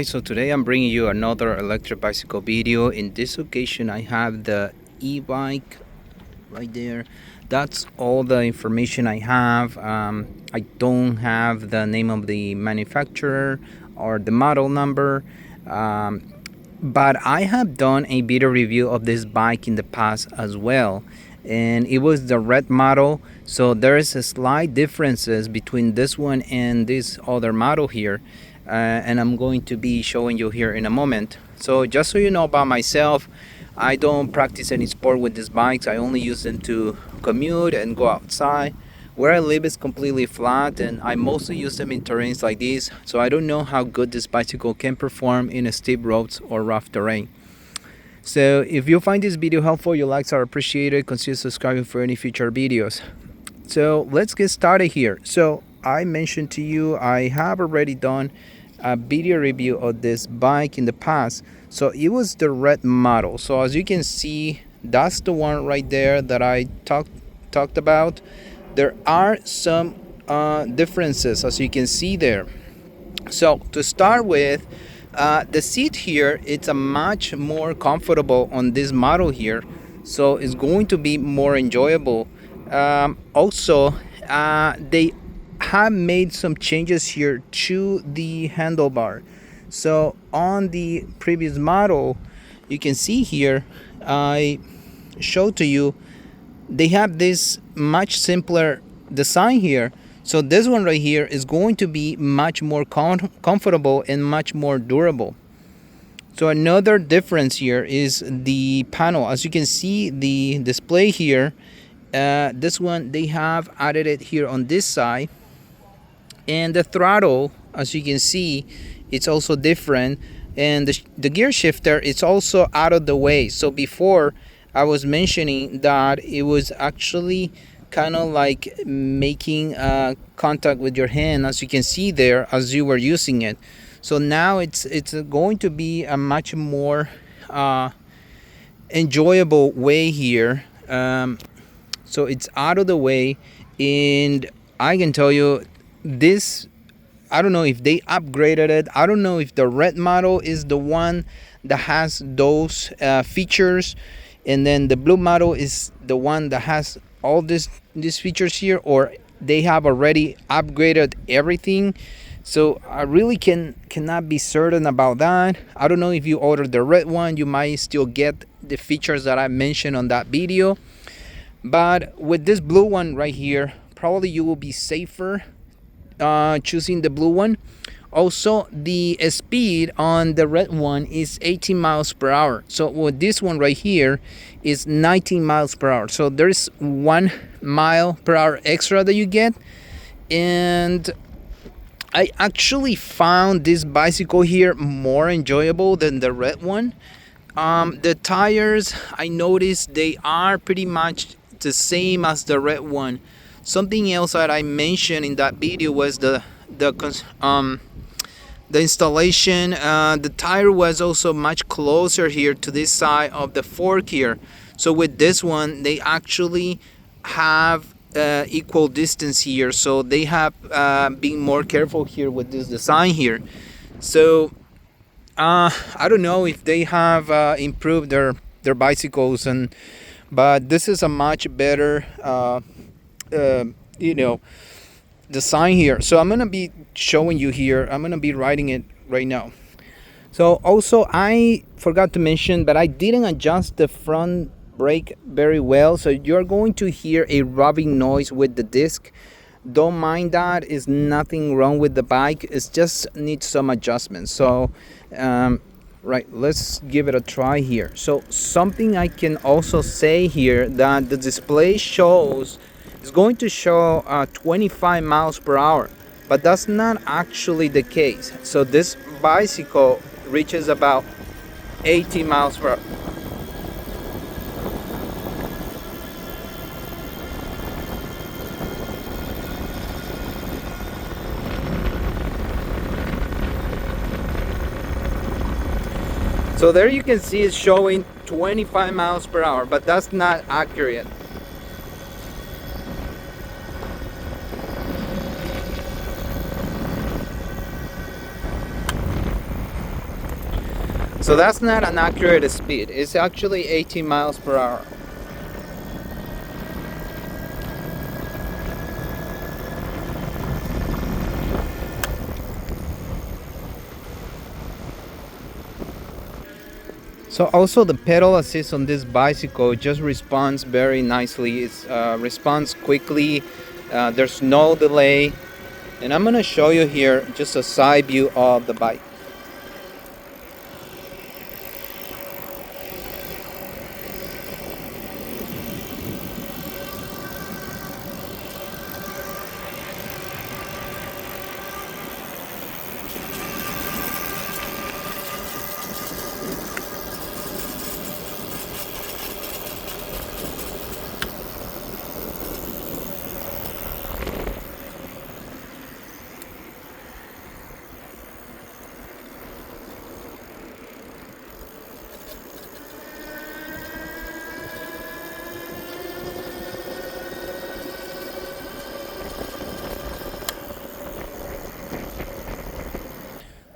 So today I'm bringing you another electric bicycle video. In this occasion I have the e-bike right there. That's all the information I have. I don't have the name of the manufacturer or the model number, but I have done a video review of this bike in the past as well, and it was the red model. So there is a slight differences between this one and this other model here, and I'm going to be showing you here in a moment. So just so you know about myself, I don't practice any sport with these bikes. I only use them to commute and go outside. Where I live is completely flat, and I mostly use them in terrains like this, so I don't know how good this bicycle can perform in steep roads or rough terrain. So if you find this video helpful, your likes are appreciated. Consider subscribing for any future videos. So let's get started here. So I mentioned to you I have already done a video review of this bike in the past. So it was the red model. So as you can see, that's the one right there that I talked about. There are some differences, as you can see there. So to start with, the seat here, it's a much more comfortable on this model here, so it's going to be more enjoyable. Also, they have made some changes here to the handlebar. So on the previous model, you can see here, I showed to you, they have this much simpler design here. So this one right here is going to be much more comfortable and much more durable. So another difference here is the panel. As you can see, the display here, this one, they have added it here on this side. And the throttle, as you can see, it's also different. And the gear shifter, it's also out of the way. So before, I was mentioning that it was actually kind of like making contact with your hand, as you can see there, as you were using it. So now it's going to be a much more enjoyable way here. So it's out of the way, and I can tell you this, I don't know if they upgraded it. I don't know if the red model is the one that has those features, and then the blue model is the one that has all these features here, or they have already upgraded everything. So I really cannot be certain about that. I don't know if you order the red one, you might still get the features that I mentioned on that video, but with this blue one right here, probably you will be safer choosing the blue one. Also, the speed on the red one is 18 miles per hour. So with this one right here is 19 miles per hour. So there's 1 mile per hour extra that you get. And I actually found this bicycle here more enjoyable than the red one. The tires, I noticed they are pretty much the same as the red one. Something else that I mentioned in that video was the installation. The tire was also much closer here to this side of the fork here. So with this one, they actually have equal distance here. So they have been more careful here with this design here. So I don't know if they have improved their bicycles, but this is a much better design here. So I'm gonna be showing you here. I'm gonna be riding it right now. So also, I forgot to mention, but I didn't adjust the front brake very well, so you're going to hear a rubbing noise with the disc. Don't mind that. Is nothing wrong with the bike, it just needs some adjustments. So right, let's give it a try here. So something I can also say here, that the display shows, it's going to show 25 miles per hour, but that's not actually the case. So this bicycle reaches about 18 miles per hour. So there you can see it's showing 25 miles per hour, but that's not accurate. So that's not an accurate speed. It's actually 18 miles per hour. So also the pedal assist on this bicycle just responds very nicely. It responds quickly. There's no delay. And I'm gonna show you here just a side view of the bike.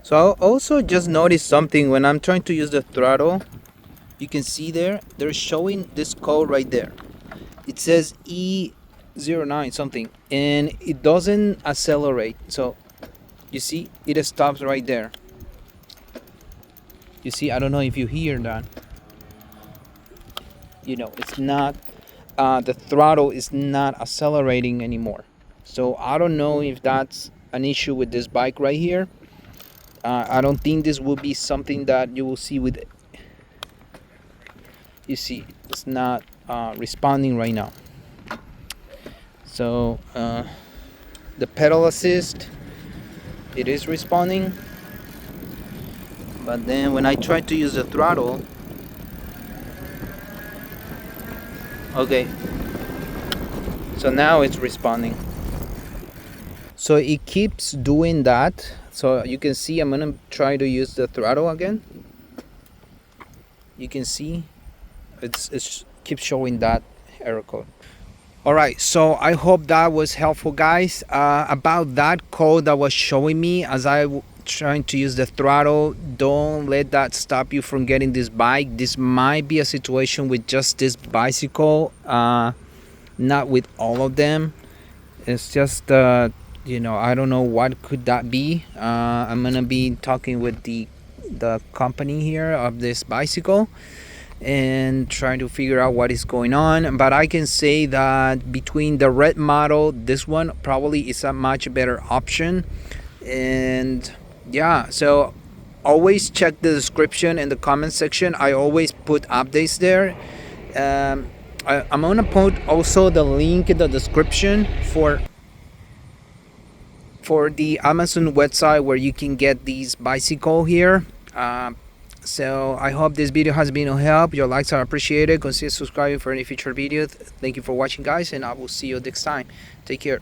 So I also just noticed something when I'm trying to use the throttle. You can see they're showing this code right there. It says E09 something, and it doesn't accelerate. So you see, it stops right there. You see, I don't know if you hear that. It's not, the throttle is not accelerating anymore. So I don't know if that's an issue with this bike right here. I don't think this will be something that you will see with it. You see, it's not responding right now. So the pedal assist, it is responding, but then when I try to use the throttle, okay, so now it's responding. So it keeps doing that. So you can see I'm gonna try to use the throttle again. You can see it's keeps showing that error code. All right, so I hope that was helpful, guys. About that code that was showing me as trying to use the throttle, don't let that stop you from getting this bike. This might be a situation with just this bicycle, not with all of them. It's just I don't know what could that be. I'm gonna be talking with the company here of this bicycle and trying to figure out what is going on. But I can say that between the red model, this one probably is a much better option. And yeah, so always check the description and the comment section. I always put updates there. I'm gonna put also the link in the description for the Amazon website where you can get these bicycle here. So I hope this video has been of help. Your likes are appreciated. Consider subscribing for any future videos. Thank you for watching, guys, and I will see you next time. Take care.